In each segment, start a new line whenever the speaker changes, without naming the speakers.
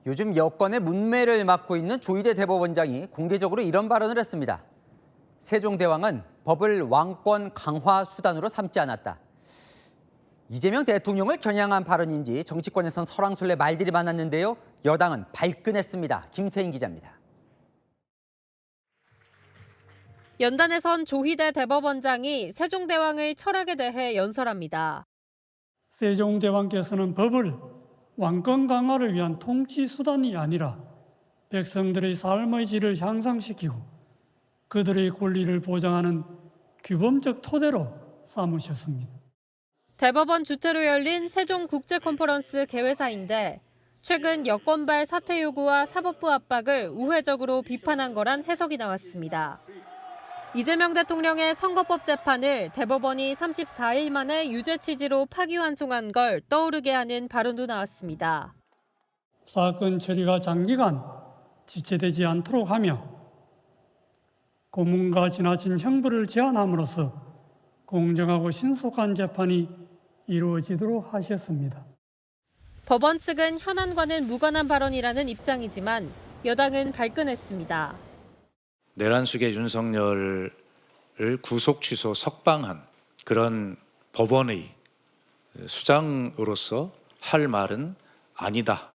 요즘 여권의 문매를 맡고 있는 조희대 대법원장이 공개적으로 이런 발언을 했습니다. 세종대왕은 법을 왕권 강화 수단으로 삼지 않았다. 이재명 대통령을 겨냥한 발언인지 정치권에선 설왕설래 말들이 많았는데요. 여당은 발끈했습니다. 김세인 기자입니다.
연단에선 조희대 대법원장이 세종대왕의 철학에 대해 연설합니다.
세종대왕께서는 법을 왕권 강화를 위한 통치 수단이 아니라 백성들의 삶의 질을 향상시키고 그들의 권리를 보장하는 규범적 토대로 삼으셨습니다.
대법원 주최로 열린 세종국제컨퍼런스 개회사인데 최근 여권발 사퇴 요구와 사법부 압박을 우회적으로 비판한 거란 해석이 나왔습니다. 이재명 대통령의 선거법 재판을 대법원이 34일 만에 유죄 취지로 파기환송한 걸 떠오르게 하는 발언도 나왔습니다.
사건 처리가 장기간 지체되지 않도록 하며 고문과 지나친 형벌을 제한함으로써 공정하고 신속한 재판이 이루어지도록 하셨습니다.
법원 측은 현안과는 무관한 발언이라는 입장이지만 여당은 발끈했습니다.
내란숙의 윤석열을 구속 취소 석방한 그런 법원의 수장으로서 할 말은 아니다.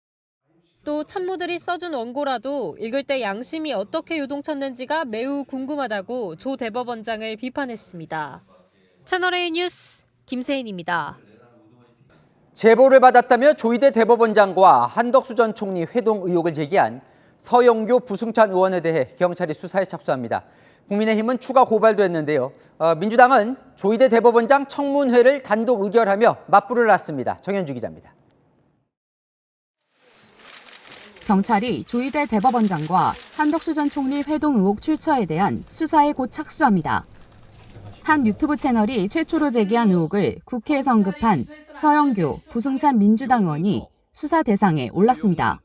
또 참모들이 써준 원고라도 읽을 때 양심이 어떻게 요동쳤는지가 매우 궁금하다고 조 대법원장을 비판했습니다. 채널A 뉴스 김세인입니다.
제보를 받았다며 조희대 대법원장과 한덕수 전 총리 회동 의혹을 제기한 서영교 부승찬 의원에 대해 경찰이 수사에 착수합니다. 국민의힘은 추가 고발도 했는데요. 민주당은 조희대 대법원장 청문회를 단독 의결하며 맞불을 놨습니다. 정현주 기자입니다.
경찰이 조희대 대법원장과 한덕수 전 총리 회동 의혹 출처에 대한 수사에 곧 착수합니다. 한 유튜브 채널이 최초로 제기한 의혹을 국회에서 언급한 서영교, 부승찬 민주당 의원이 수사 대상에 올랐습니다.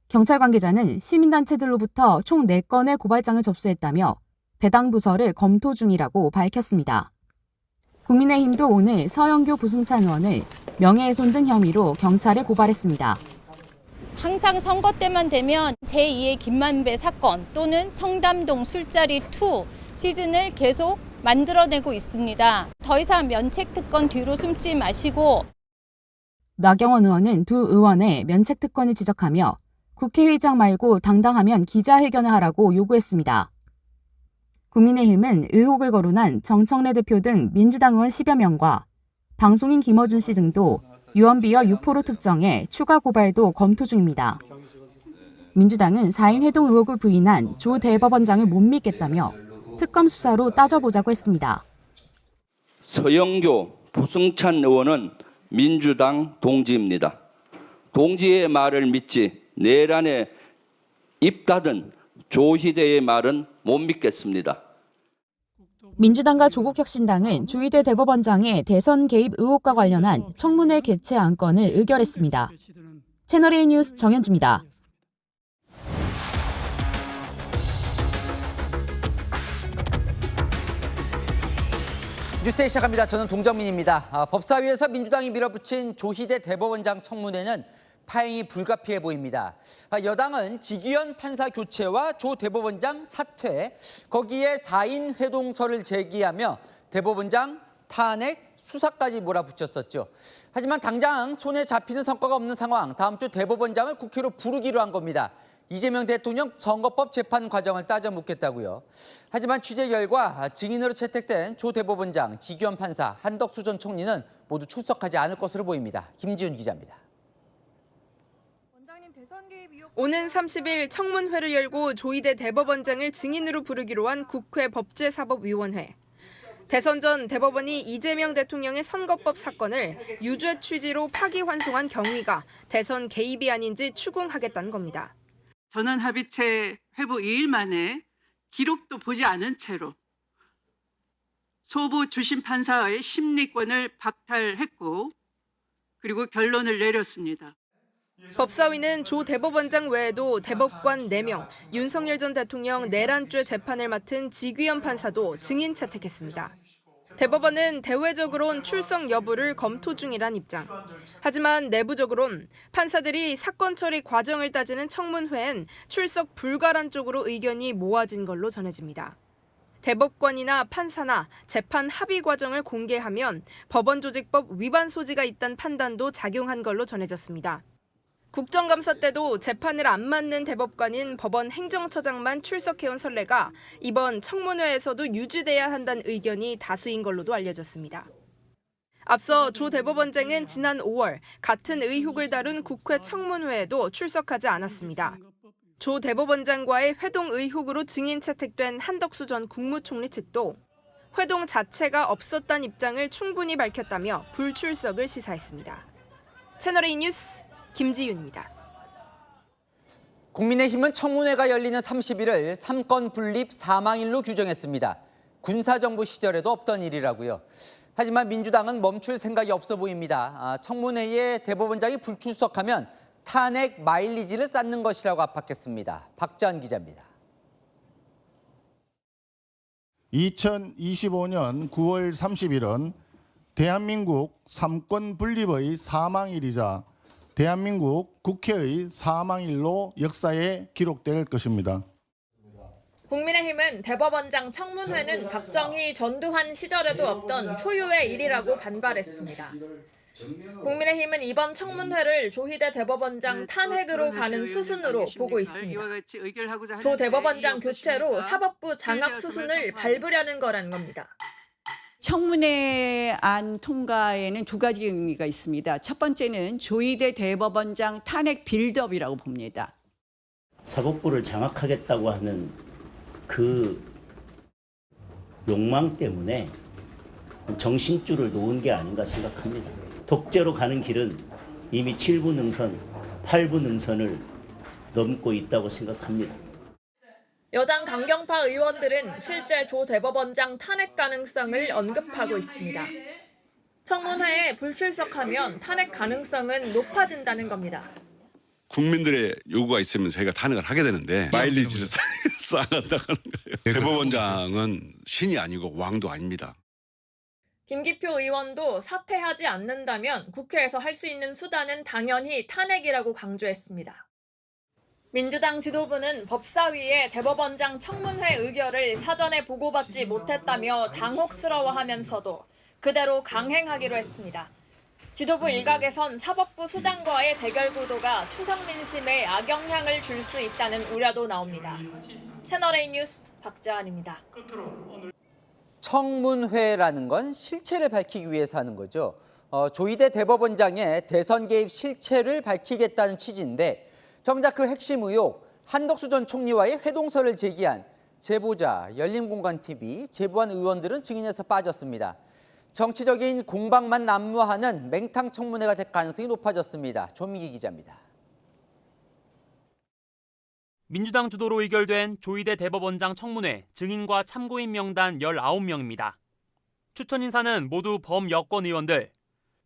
경찰 관계자는 시민단체들로부터 총 4건의 고발장을 접수했다며 배당 부서를 검토 중이라고 밝혔습니다. 국민의힘도 오늘 서영교, 부승찬 의원을 명예훼손 등 혐의로 경찰에 고발했습니다.
항상 선거 때만 되면 제2의 김만배 사건 또는 청담동 술자리 2 시즌을 계속 만들어내고 있습니다. 더 이상 면책특권 뒤로 숨지 마시고.
나경원 의원은 두 의원의 면책특권을 지적하며 국회의장 말고 당당하면 기자회견을 하라고 요구했습니다. 국민의힘은 의혹을 거론한 정청래 대표 등 민주당 의원 10여 명과 방송인 김어준 씨 등도 유언비어 유포로 특정해 추가 고발도 검토 중입니다. 민주당은 4인 회동 의혹을 부인한 조 대법원장을 못 믿겠다며 특검 수사로 따져보자고 했습니다.
서영교, 부승찬 의원은 민주당 동지입니다. 동지의 말을 믿지 내란에 입 닫은 조희대의 말은 못 믿겠습니다.
민주당과 조국혁신당은 조희대 대법원장의 대선 개입 의혹과 관련한 청문회 개최 안건을 의결했습니다. 채널A 뉴스 정현주입니다.
뉴스에 시작합니다. 저는 동정민입니다. 법사위에서 민주당이 밀어붙인 조희대 대법원장 청문회는 파행이 불가피해 보입니다. 여당은 지기현 판사 교체와 조 대법원장 사퇴, 거기에 4인 회동서를 제기하며 대법원장 탄핵, 수사까지 몰아붙였었죠. 하지만 당장 손에 잡히는 성과가 없는 상황, 다음 주 대법원장을 국회로 부르기로 한 겁니다. 이재명 대통령 선거법 재판 과정을 따져 묻겠다고요. 하지만 취재 결과 증인으로 채택된 조 대법원장, 지기현 판사, 한덕수 전 총리는 모두 출석하지 않을 것으로 보입니다. 김지훈 기자입니다.
오는 30일 청문회를 열고 조희대 대법원장을 증인으로 부르기로 한 국회 법제사법위원회. 대선 전 대법원이 이재명 대통령의 선거법 사건을 유죄 취지로 파기환송한 경위가 대선 개입이 아닌지 추궁하겠다는 겁니다.
전원합의체 회부 2일 만에 기록도 보지 않은 채로 소부 주심 판사의 심리권을 박탈했고 그리고 결론을 내렸습니다.
법사위는 조 대법원장 외에도 대법관 4명, 윤석열 전 대통령 내란죄 재판을 맡은 지귀현 판사도 증인 채택했습니다. 대법원은 대외적으론 출석 여부를 검토 중이란 입장. 하지만 내부적으론 판사들이 사건 처리 과정을 따지는 청문회엔 출석 불가란 쪽으로 의견이 모아진 걸로 전해집니다. 대법관이나 판사나 재판 합의 과정을 공개하면 법원조직법 위반 소지가 있다는 판단도 작용한 걸로 전해졌습니다. 국정감사 때도 재판을 안 맡는 대법관인 법원 행정처장만 출석해온 선례가 이번 청문회에서도 유지돼야 한다는 의견이 다수인 걸로도 알려졌습니다. 앞서 조 대법원장은 지난 5월 같은 의혹을 다룬 국회 청문회에도 출석하지 않았습니다. 조 대법원장과의 회동 의혹으로 증인 채택된 한덕수 전 국무총리 측도 회동 자체가 없었다는 입장을 충분히 밝혔다며 불출석을 시사했습니다. 채널A 뉴스 김지윤입니다.
국민의힘은 청문회가 열리는 30일을 삼권 분립 사망일로 규정했습니다. 군사정부 시절에도 없던 일이라고요. 하지만 민주당은 멈출 생각이 없어 보입니다. 청문회에 대법원장이 불출석하면 탄핵 마일리지를 쌓는 것이라고 압박했습니다. 박지한 기자입니다.
2025년 9월 30일은 대한민국 삼권 분립의 사망일이자 대한민국 국회의 사망일로 역사에 기록될 것입니다.
국민의힘은 대법원장 청문회는 박정희, 전두환 시절에도 없던 초유의 일이라고 반발했습니다. 국민의힘은 이번 청문회를 조희대 대법원장 탄핵으로 가는 수순으로 보고 있습니다. 조 대법원장 교체로 사법부 장악 수순을 밟으려는 거란 겁니다.
청문회 안 통과에는 두 가지 의미가 있습니다. 첫 번째는 조희대 대법원장 탄핵 빌드업이라고 봅니다.
사법부를 장악하겠다고 하는 그 욕망 때문에 정신줄을 놓은 게 아닌가 생각합니다. 독재로 가는 길은 이미 7부 능선, 8부 능선을 넘고 있다고 생각합니다.
여당 강경파 의원들은 실제 조 대법원장 탄핵 가능성을 언급하고 있습니다. 청문회에 불출석하면 탄핵 가능성은 높아진다는 겁니다.
국민들의 요구가 있으면 저희가 탄핵을 하게 되는데 마일리지를 쌓아간다는 거예요. 대법원장은 신이 아니고 왕도 아닙니다.
김기표 의원도 사퇴하지 않는다면 국회에서 할 수 있는 수단은 당연히 탄핵이라고 강조했습니다. 민주당 지도부는 법사위에 대법원장 청문회 의결을 사전에 보고받지 못했다며 당혹스러워하면서도 그대로 강행하기로 했습니다. 지도부 일각에선 사법부 수장과의 대결 구도가 추석 민심에 악영향을 줄 수 있다는 우려도 나옵니다. 채널A 뉴스 박지한입니다.
청문회라는 건 실체를 밝히기 위해서 하는 거죠. 조희대 대법원장의 대선 개입 실체를 밝히겠다는 취지인데 정작 그 핵심 의혹, 한덕수 전 총리와의 회동서를 제기한 제보자, 열린공감TV, 제보한 의원들은 증인에서 빠졌습니다. 정치적인 공방만 난무하는 맹탕 청문회가 될 가능성이 높아졌습니다. 조민기 기자입니다.
민주당 주도로 의결된 조희대 대법원장 청문회 증인과 참고인 명단 19명입니다. 추천 인사는 모두 범여권 의원들.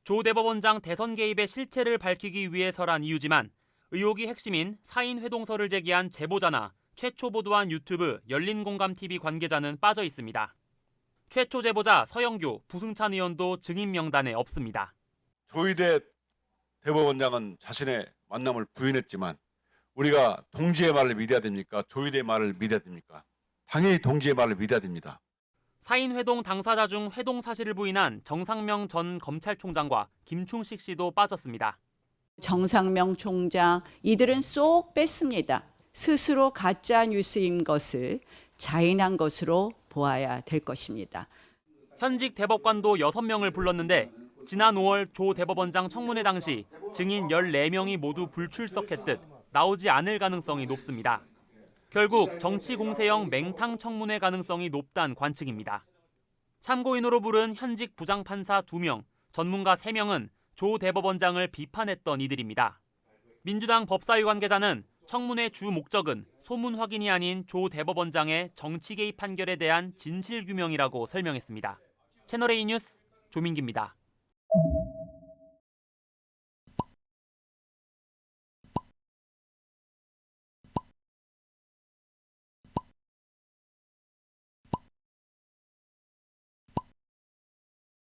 조 대법원장 대선 개입의 실체를 밝히기 위해서란 이유지만 의혹이 핵심인 사인 회동서를 제기한 제보자나 최초 보도한 유튜브 열린공감TV 관계자는 빠져 있습니다. 최초 제보자 서영교, 부승찬 의원도 증인 명단에 없습니다.
조희대 대법원장은 자신의 만남을 부인했지만 우리가 동지의 말을 믿어야 됩니까? 조희대의 말을 믿어야 됩니까? 당연히 동지의 말을 믿어야 됩니다.
사인 회동 당사자 중 회동 사실을 부인한 정상명 전 검찰총장과 김충식 씨도 빠졌습니다.
정상명 총장, 이들은 쏙 뺐습니다. 스스로 가짜 뉴스인 것을 자인한 것으로 보아야 될 것입니다.
현직 대법관도 6명을 불렀는데 지난 5월 조 대법원장 청문회 당시 증인 14명이 모두 불출석했듯 나오지 않을 가능성이 높습니다. 결국 정치 공세형 맹탕 청문회 가능성이 높다는 관측입니다. 참고인으로 부른 현직 부장판사 2명, 전문가 3명은 조 대법원장을 비판했던 이들입니다. 민주당 법사위 관계자는 청문회 주 목적은 소문 확인이 아닌 조 대법원장의 정치 개입 판결에 대한 진실 규명이라고 설명했습니다. 채널A 뉴스 조민기입니다.